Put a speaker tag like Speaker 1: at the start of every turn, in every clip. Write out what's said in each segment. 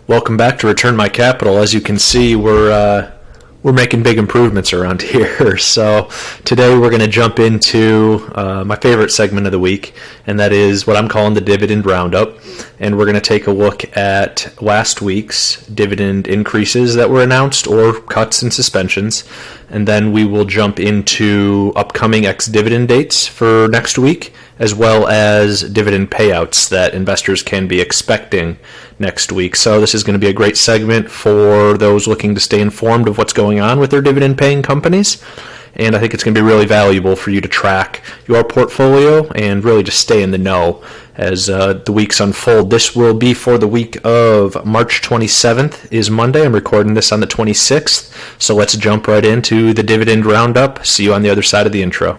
Speaker 1: Welcome back to Return My Capital. As you can see, we're making big improvements around here. So today we're going to jump into my favorite segment of the week, and that is what I'm calling the Dividend Roundup. And we're going to take a look at last week's dividend increases that were announced or cuts and suspensions. And then we will jump into upcoming ex-dividend dates for next week, as well as dividend payouts that investors can be expecting next week. So this is going to be a great segment for those looking to stay informed of what's going on with their dividend-paying companies. And I think it's going to be really valuable for you to track your portfolio and really just stay in the know as the weeks unfold. This will be for the week of March 27th is Monday. I'm recording this on the 26th. So let's jump right into the Dividend Roundup. See you on the other side of the intro.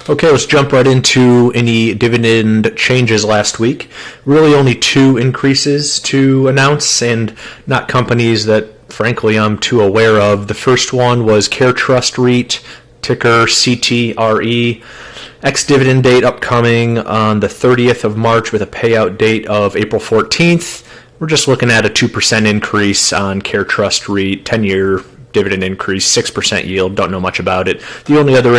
Speaker 1: Okay, let's jump right into any dividend changes last week. Really only two increases to announce, and not companies that, frankly, I'm too aware of. The first one was Care Trust REIT, ticker CTRE. Ex-dividend date upcoming on the 30th of March with a payout date of April 14th. We're just looking at a 2% increase on Care Trust REIT, 10-year dividend increase, 6% yield. Don't know much about it. The only other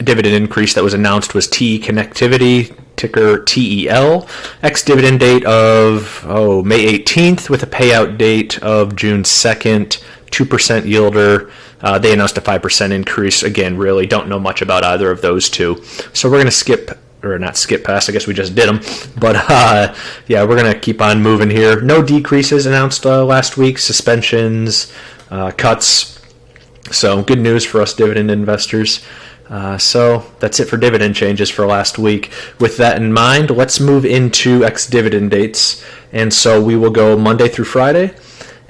Speaker 1: dividend increase that was announced was TE Connectivity, ticker TEL. Ex-dividend date of May 18th with a payout date of June 2nd, 2% yielder. They announced a 5% increase. Again, really don't know much about either of those two. So we're going to not skip past, I guess we just did them. But we're going to keep on moving here. No decreases announced last week, suspensions, cuts. So good news for us dividend investors. So that's it for dividend changes for last week. With that in mind, let's move into ex-dividend dates. And so we will go Monday through Friday.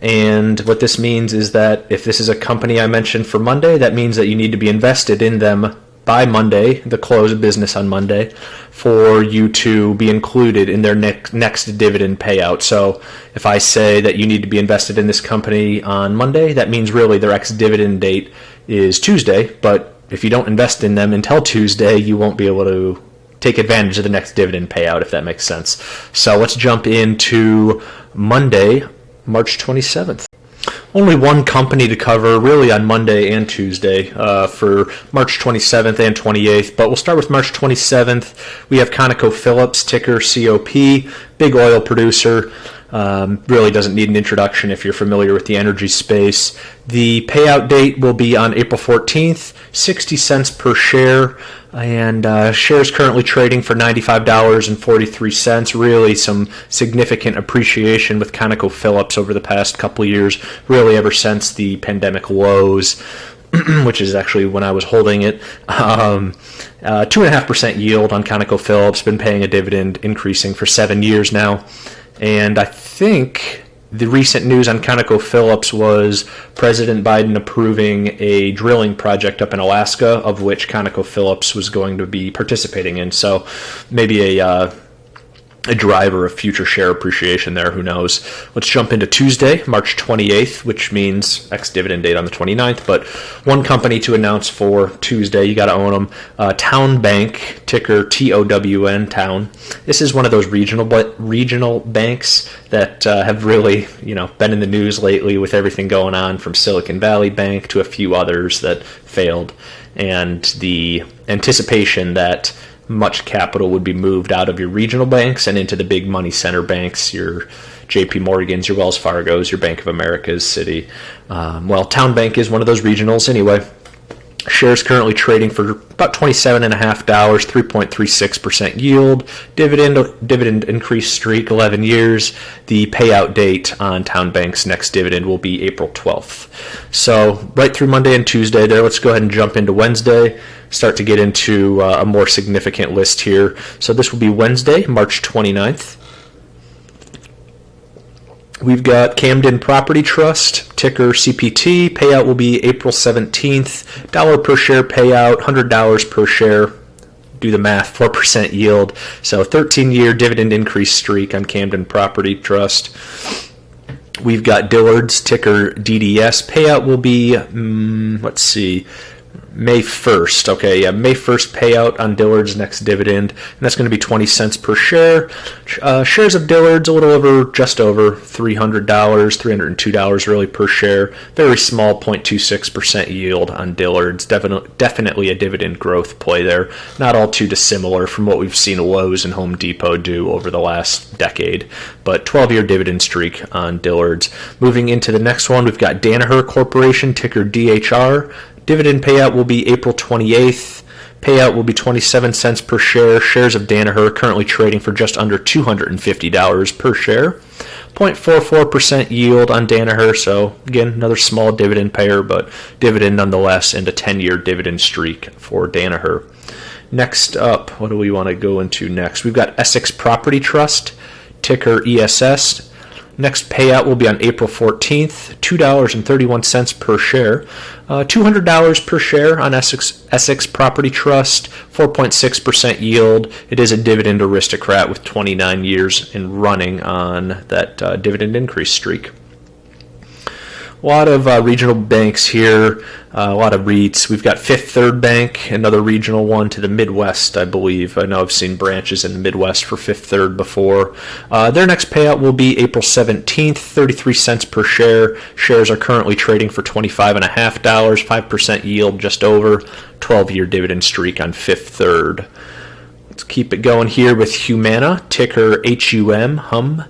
Speaker 1: And what this means is that if this is a company I mentioned for Monday, that means that you need to be invested in them by Monday, the close of business on Monday, for you to be included in their next dividend payout. So if I say that you need to be invested in this company on Monday, that means really their ex-dividend date is Tuesday. But if you don't invest in them until Tuesday, you won't be able to take advantage of the next dividend payout, if that makes sense. So let's jump into Monday, March 27th. Only one company to cover really on Monday and Tuesday for March 27th and 28th, but we'll start with March 27th. We have ConocoPhillips, ticker COP, big oil producer. Really doesn't need an introduction if you're familiar with the energy space. The payout date will be on April 14th, 60 cents per share, and shares currently trading for $95.43. Really some significant appreciation with ConocoPhillips over the past couple of years, really ever since the pandemic lows, which is actually when I was holding it. 2.5% yield on ConocoPhillips, been paying a dividend, increasing for 7 years now. And I think the recent news on ConocoPhillips was President Biden approving a drilling project up in Alaska, of which ConocoPhillips was going to be participating in. So maybe a driver of future share appreciation there, who knows. Let's jump into Tuesday, March 28th, which means ex-dividend date on the 29th, but one company to announce for Tuesday, you got to own them. Town Bank, ticker TOWN, Town. This is one of those regional banks that have really, been in the news lately with everything going on, from Silicon Valley Bank to a few others that failed, and the anticipation that much capital would be moved out of your regional banks and into the big money center banks, your JP Morgans, your Wells Fargos, your Bank of Americas, Citi. Town Bank is one of those regionals anyway. Shares currently trading for about $27.50, 3.36% yield. Dividend increase streak, 11 years. The payout date on Town Bank's next dividend will be April 12th. So right through Monday and Tuesday there, let's go ahead and jump into Wednesday. Start to get into a more significant list here. So this will be Wednesday, March 29th. We've got Camden Property Trust, ticker CPT. Payout will be April 17th. $1 per share payout, $100 per share. do the math, 4% yield. So 13-year dividend increase streak on Camden Property Trust. We've got Dillard's, ticker DDS. Payout will be, let's see, May 1st. Okay, yeah, May 1st payout on Dillard's next dividend, and that's going to be 20 cents per share. Shares of Dillard's just over $300, $302 really per share. Very small 0.26% yield on Dillard's. Definitely a dividend growth play there. Not all too dissimilar from what we've seen Lowe's and Home Depot do over the last decade, but 12-year dividend streak on Dillard's. Moving into the next one, we've got Danaher Corporation, ticker DHR. Dividend payout will be April 28th. Payout will be 27 cents per share. Shares of Danaher currently trading for just under $250 per share. 0.44% yield on Danaher, so again, another small dividend payer, but dividend nonetheless, and a 10-year dividend streak for Danaher. Next up, what do we want to go into next? We've got Essex Property Trust, ticker ESS. Next payout will be on April 14th, $2.31 per share. $200 per share on Essex Property Trust, 4.6% yield. It is a dividend aristocrat with 29 years in running on that dividend increase streak. A lot of regional banks here, a lot of REITs. We've got Fifth Third Bank, another regional one to the Midwest, I believe. I know I've seen branches in the Midwest for Fifth Third before. Their next payout will be April 17th, 33 cents per share. Shares are currently trading for $25.50, 5% yield just over, 12-year dividend streak on Fifth Third. Let's keep it going here with Humana, ticker HUM.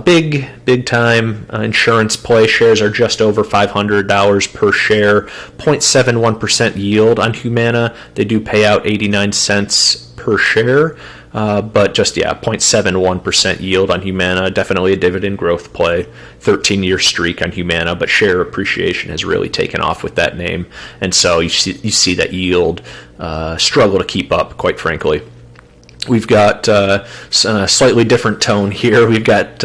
Speaker 1: Big time insurance play. Shares are just over $500 per share. 0.71% yield on Humana. They do pay out 89 cents per share, but just 0.71% yield on Humana. Definitely a dividend growth play. 13-year streak on Humana, but share appreciation has really taken off with that name, and so you see that yield struggle to keep up, quite frankly. We've got a slightly different tone here. We've got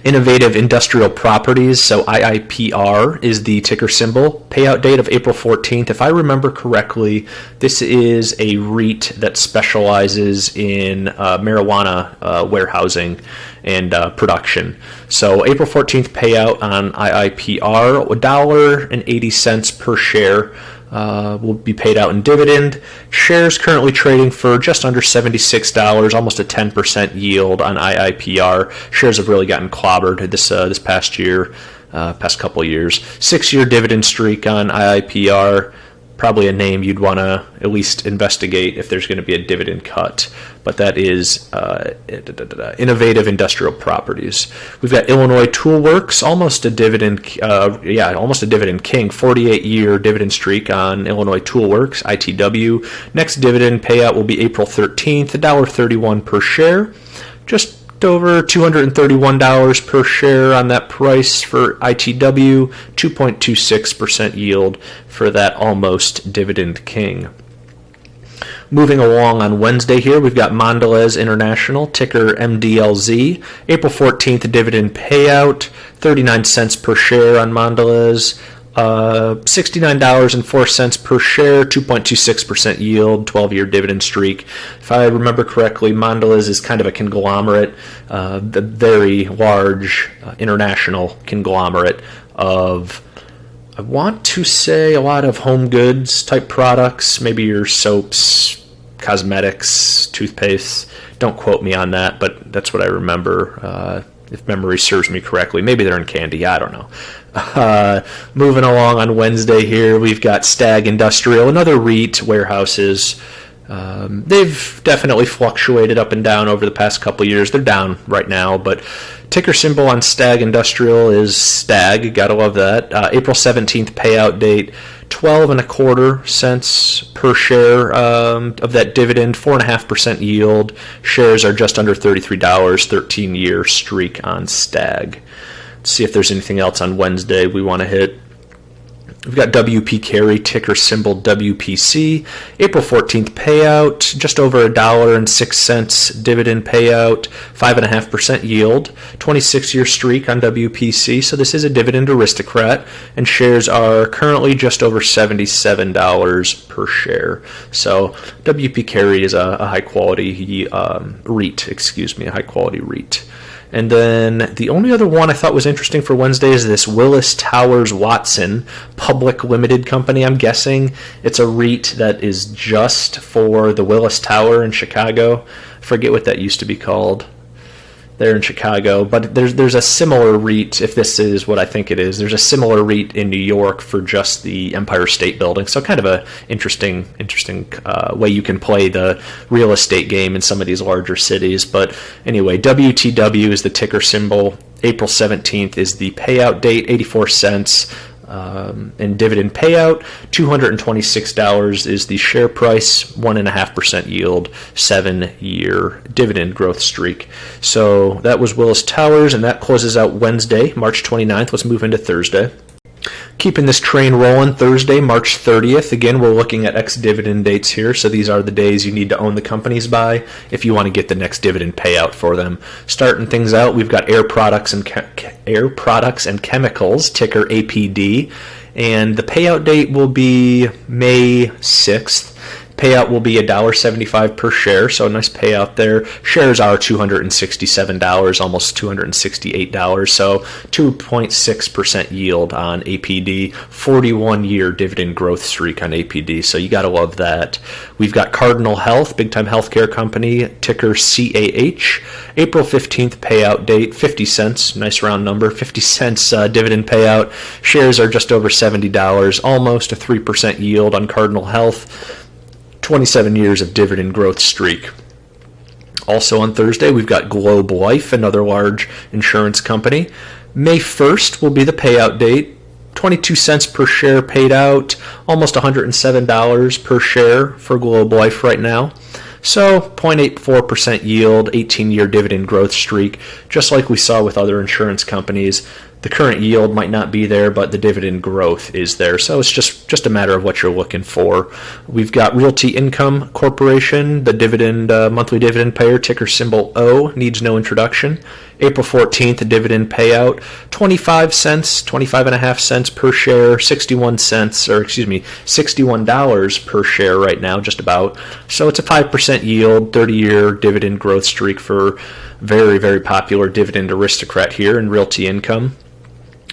Speaker 1: Innovative Industrial Properties, so IIPR is the ticker symbol. Payout date of April 14th. If I remember correctly, this is a REIT that specializes in marijuana warehousing and production. So April 14th payout on IIPR, $1.80 per share. Will be paid out in dividend. Shares currently trading for just under $76, almost a 10% yield on IIPR. Shares have really gotten clobbered this past year, past couple of years. 6-year dividend streak on IIPR. Probably a name you'd want to at least investigate if there's going to be a dividend cut. But that is Innovative Industrial Properties. We've got Illinois Toolworks, almost a dividend king. 48-year dividend streak on Illinois Toolworks, ITW. Next dividend payout will be April 13th, $1.31 per share. Just over $231 per share on that price for ITW, 2.26% yield for that almost dividend king. Moving along on Wednesday here, we've got Mondelez International, ticker MDLZ. April 14th dividend payout, 39 cents per share on Mondelez. $69.04 per share, 2.26% yield, 12-year dividend streak. If I remember correctly, Mondelez is kind of a conglomerate, the very large international conglomerate of, I want to say, a lot of home goods type products, maybe your soaps, cosmetics, toothpaste. Don't quote me on that, but that's what I remember. If memory serves me correctly. Maybe they're in candy, I don't know. Moving along on Wednesday here, we've got Stag Industrial, another REIT, warehouses. They've definitely fluctuated up and down over the past couple of years. They're down right now, but ticker symbol on Stag Industrial is Stag. Gotta love that. April 17th payout date, 12.25 cents per share of that dividend, 4.5% yield. Shares are just under $33, 13-year streak on Stag. Let's see if there's anything else on Wednesday we want to hit. We've got WP Carry, ticker symbol WPC. April 14th payout, just over $1.06 dividend payout, 5.5% yield, 26-year streak on WPC. So this is a dividend aristocrat, and shares are currently just over $77 per share. So WP Carry is a high-quality REIT, a high-quality REIT. And then the only other one I thought was interesting for Wednesday is this Willis Towers Watson Public Limited Company. I'm guessing it's a REIT that is just for the Willis Tower in Chicago. I forget what that used to be called there in Chicago, but there's a similar REIT, if this is what I think it is, there's a similar REIT in New York for just the Empire State Building. So kind of a interesting way you can play the real estate game in some of these larger cities. But anyway, WTW is the ticker symbol. April 17th is the payout date, 84 cents. And dividend payout, $226 is the share price, 1.5% yield, 7-year dividend growth streak. So that was Willis Towers, and that closes out Wednesday, March 29th. Let's move into Thursday. Keeping this train rolling, Thursday, March 30th. Again, we're looking at ex-dividend dates here, so these are the days you need to own the companies by if you want to get the next dividend payout for them. Starting things out, we've got Air Products and Chemicals, ticker APD, and the payout date will be May 6th. Payout will be $1.75 per share, so a nice payout there. Shares are $267, almost $268, so 2.6% yield on APD, 41-year dividend growth streak on APD, so you got to love that. We've got Cardinal Health, big-time healthcare company, ticker CAH. April 15th payout date, 50 cents, nice round number, 50 cents dividend payout. Shares are just over $70, almost a 3% yield on Cardinal Health. 27 years of dividend growth streak. Also on Thursday, we've got Globe Life, another large insurance company. May 1st will be the payout date. 22 cents per share paid out, almost $107 per share for Globe Life right now. So 0.84% yield, 18-year dividend growth streak, just like we saw with other insurance companies. The current yield might not be there, but the dividend growth is there. So it's just a matter of what you're looking for. We've got Realty Income Corporation, the dividend monthly dividend payer, ticker symbol O, needs no introduction. April 14th, dividend payout, 25 cents, 25.5 cents per share, $61 per share right now, just about. So it's a 5% yield, 30-year dividend growth streak for very, very popular dividend aristocrat here in Realty Income.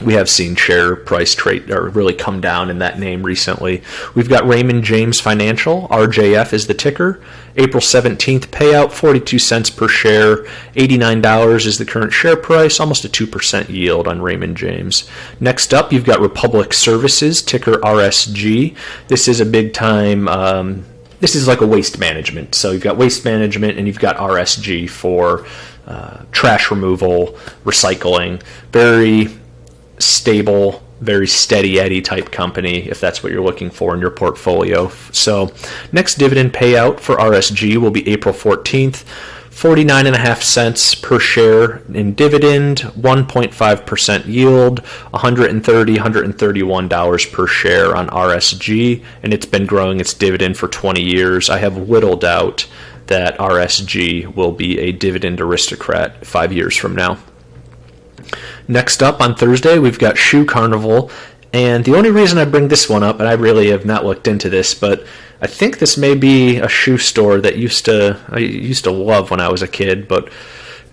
Speaker 1: We have seen share price trade or really come down in that name recently. We've got Raymond James Financial, RJF is the ticker. April 17th payout, 42 cents per share, $89 is the current share price, almost a 2% yield on Raymond James. Next up, you've got Republic Services, ticker RSG. This is a big time, this is like a waste management. So you've got waste management and you've got RSG for trash removal, recycling. Very stable, very steady Eddie type company if that's what you're looking for in your portfolio. So next dividend payout for RSG will be April 14th, 49.5 cents per share in dividend, 1.5% yield, $131 per share on RSG, and it's been growing its dividend for 20 years. I have little doubt that RSG will be a dividend aristocrat 5 years from now. Next up on Thursday, we've got Shoe Carnival, and the only reason I bring this one up, and I really have not looked into this, but I think this may be a shoe store that I used to love when I was a kid, but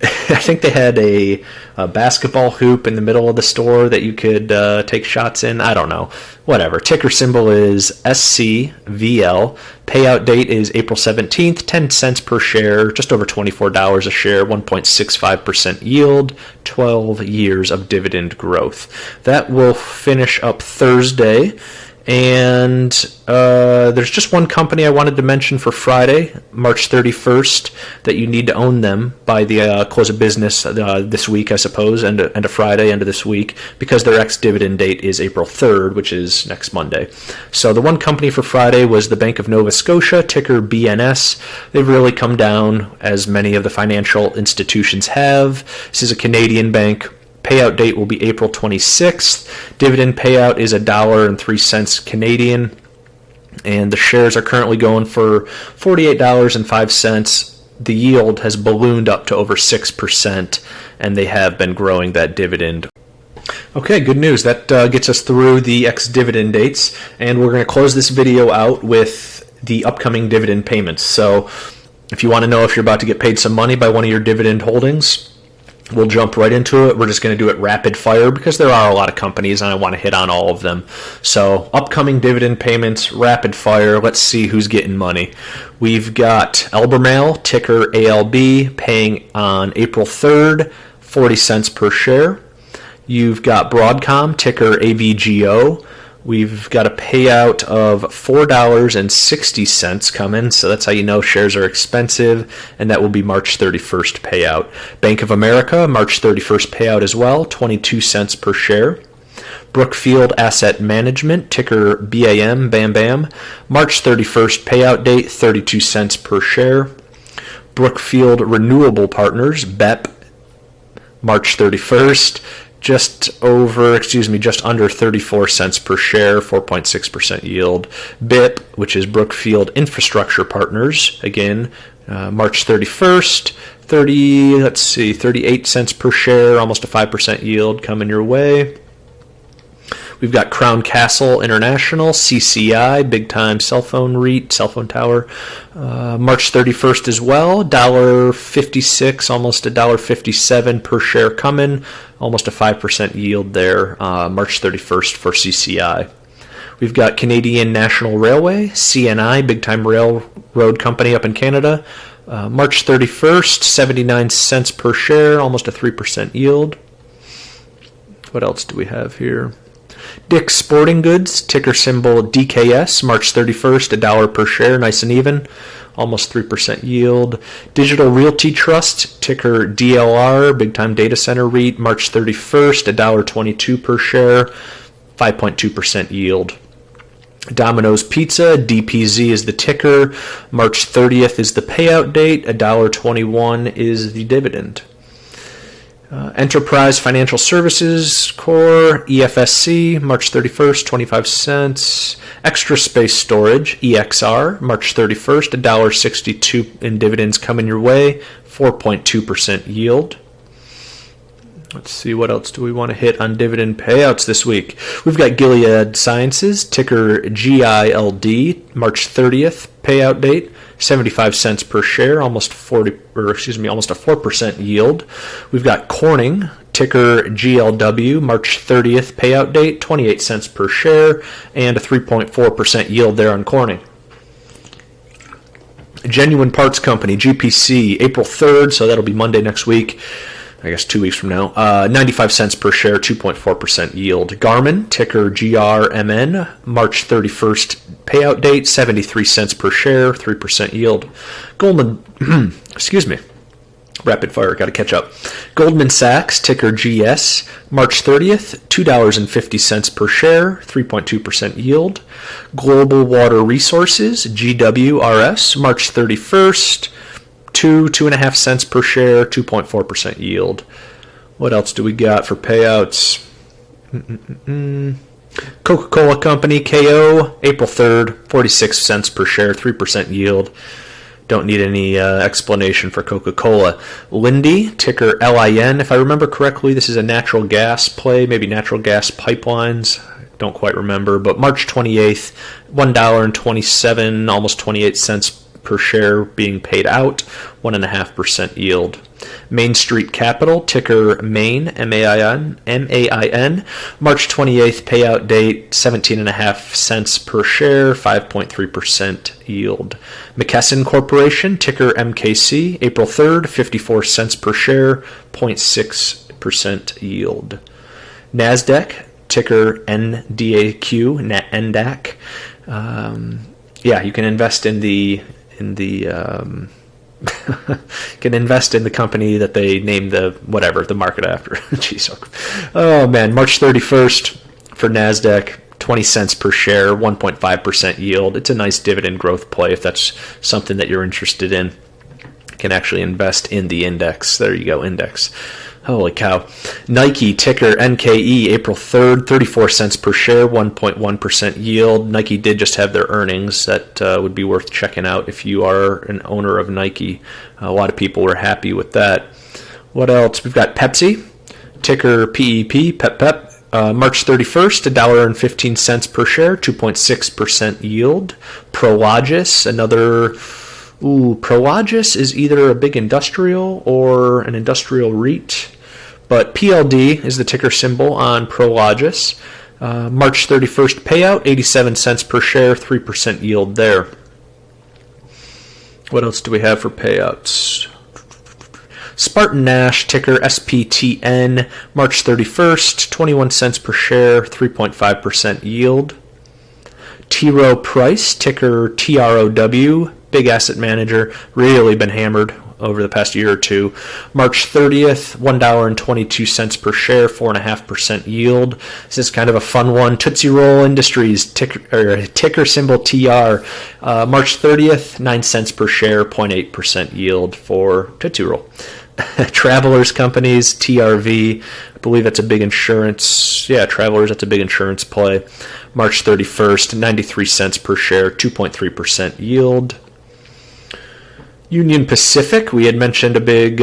Speaker 1: I think they had a basketball hoop in the middle of the store that you could take shots in. I don't know. Whatever. Ticker symbol is SCVL. Payout date is April 17th, 10 cents per share, just over $24 a share, 1.65% yield, 12 years of dividend growth. That will finish up Thursday. And there's just one company I wanted to mention for Friday, March 31st, that you need to own them by the close of business this week, I suppose, and a Friday, end of this week, because their ex-dividend date is April 3rd, which is next Monday. So the one company for Friday was the Bank of Nova Scotia, ticker BNS. They've really come down, as many of the financial institutions have. This is a Canadian bank. payout date will be April 26th. Dividend payout is $1.03 Canadian, and the shares are currently going for $48.05. The yield has ballooned up to over 6%, and they have been growing that dividend. Okay, good news. That gets us through the ex-dividend dates, and we're going to close this video out with the upcoming dividend payments. So if you want to know if you're about to get paid some money by one of your dividend holdings, we'll jump right into it. We're just going to do it rapid fire because there are a lot of companies and I want to hit on all of them. So upcoming dividend payments, rapid fire. Let's see who's getting money. We've got Albemarle, ticker ALB, paying on April 3rd, 40 cents per share. You've got Broadcom, ticker AVGO. We've got a payout of $4.60 coming, so that's how you know shares are expensive, and that will be March 31st payout. Bank of America, March 31st payout as well, 22 cents per share. Brookfield Asset Management, ticker BAM, Bam Bam, March 31st payout date, 32 cents per share. Brookfield Renewable Partners, BEP, March 31st, just under 34 cents per share, 4.6% yield. BIP, which is Brookfield Infrastructure Partners, again, March 31st, 38 cents per share, almost a 5% yield coming your way. We've got Crown Castle International, CCI, big time cell phone REIT, cell phone tower, March 31st as well, $1.56, almost $1.57 per share coming, almost a 5% yield there, March 31st for CCI. We've got Canadian National Railway, CNI, big time railroad company up in Canada, March 31st, 79 cents per share, almost a 3% yield. What else do we have here? Dick's Sporting Goods, ticker symbol DKS, March 31st, $1 per share, nice and even, almost 3% yield. Digital Realty Trust, ticker DLR, big time data center REIT, March 31st, $1.22 per share, 5.2% yield. Domino's Pizza, DPZ is the ticker, March 30th is the payout date, $1.21 is the dividend. Enterprise Financial Services Corp, EFSC, March 31st, 25 cents. Extra Space Storage, EXR, March 31st, $1.62 in dividends coming your way, 4.2% yield. Let's see, what else do we want to hit on dividend payouts this week? We've got Gilead Sciences, ticker GILD, March 30th payout date, 75 cents per share, almost a 4% yield. We've got Corning, ticker GLW, March 30th payout date, 28 cents per share, and a 3.4% yield there on Corning. Genuine Parts Company, GPC, April 3rd, so that'll be Monday next week. I guess 2 weeks from now, 95 cents per share, 2.4% yield. Garmin, ticker GRMN, March 31st payout date, 73 cents per share, 3% yield. Goldman, rapid fire, got to catch up. Goldman Sachs, ticker GS, March 30th, $2.50 per share, 3.2% yield. Global Water Resources, GWRS, March 31st, 2.5 cents per share, 2.4% yield. What else do we got for payouts? Coca-Cola Company, KO, April 3rd, 46 cents per share, 3% yield. Don't need any explanation for Coca-Cola. Linde, ticker LIN. If I remember correctly, this is a natural gas play, maybe natural gas pipelines. Don't quite remember, but March 28th, $1.27, almost 28 cents per share being paid out, 1.5% yield. Main Street Capital, ticker MAIN, M-A-I-N, March 28th payout date, 17.5 cents per share, 5.3% yield. McKesson Corporation, ticker MKC, April 3rd, 54 cents per share, 0.6% yield. NASDAQ, ticker NDAQ, NDAQ. You can invest in the can invest in the company that they named the market after. Jeez. Oh man, March 31st for NASDAQ, 20 cents per share, 1.5% yield. It's a nice dividend growth play if that's something that you're interested in. can actually invest in the index. There you go, index. Holy cow. Nike, ticker NKE, April 3rd, 34 cents per share, 1.1% yield. Nike did just have their earnings. That would be worth checking out if you are an owner of Nike. A lot of people were happy with that. What else? We've got Pepsi, ticker PEP, Pep. March 31st, $1.15 per share, 2.6% yield. Prologis, Prologis is either a big industrial or an industrial REIT, but PLD is the ticker symbol on Prologis. March 31st payout, 87 cents per share, 3% yield there. What else do we have for payouts? Spartan Nash, ticker SPTN, March 31st, 21 cents per share, 3.5% yield. T. Rowe Price, ticker TROW, big asset manager, really been hammered over the past year or two. March 30th, $1.22 per share, 4.5% yield. This is kind of a fun one. Tootsie Roll Industries, ticker symbol TR. March 30th, 9 cents per share, 0.8% yield for Tootsie Roll. Travelers Companies, TRV, I believe that's a big insurance. Yeah, Travelers, that's a big insurance play. March 31st, 93 cents per share, 2.3% yield. Union Pacific, we had mentioned a big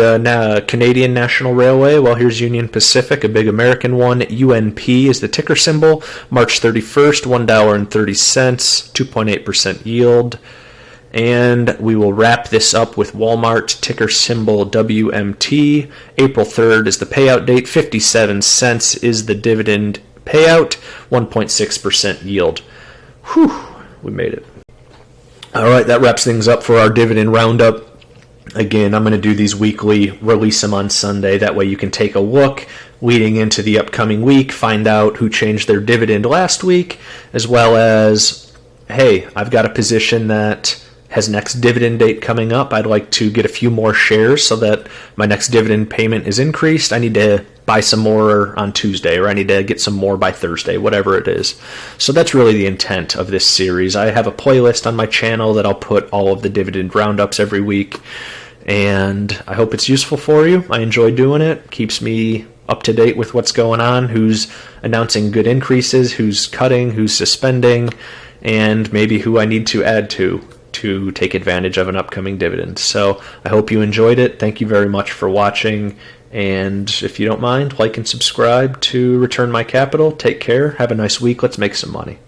Speaker 1: Canadian National Railway. Well, here's Union Pacific, a big American one. UNP is the ticker symbol. March 31st, $1.30, 2.8% yield. And we will wrap this up with Walmart, ticker symbol WMT. April 3rd is the payout date. 57 cents is the dividend payout. 1.6% yield. Whew, we made it. All right, that wraps things up for our dividend roundup. Again, I'm going to do these weekly, release them on Sunday. That way you can take a look leading into the upcoming week, find out who changed their dividend last week, as well as, hey, I've got a position that has next dividend date coming up. I'd like to get a few more shares so that my next dividend payment is increased. I need to buy some more on Tuesday, or I need to get some more by Thursday, whatever it is. So that's really the intent of this series. I have a playlist on my channel that I'll put all of the dividend roundups every week, and I hope it's useful for you. I enjoy doing it. Keeps me up to date with what's going on, who's announcing good increases, who's cutting, who's suspending, and maybe who I need to add to take advantage of an upcoming dividend. So I hope you enjoyed it. Thank you very much for watching. And if you don't mind, like and subscribe to return my capital. Take care. Have a nice week. Let's make some money.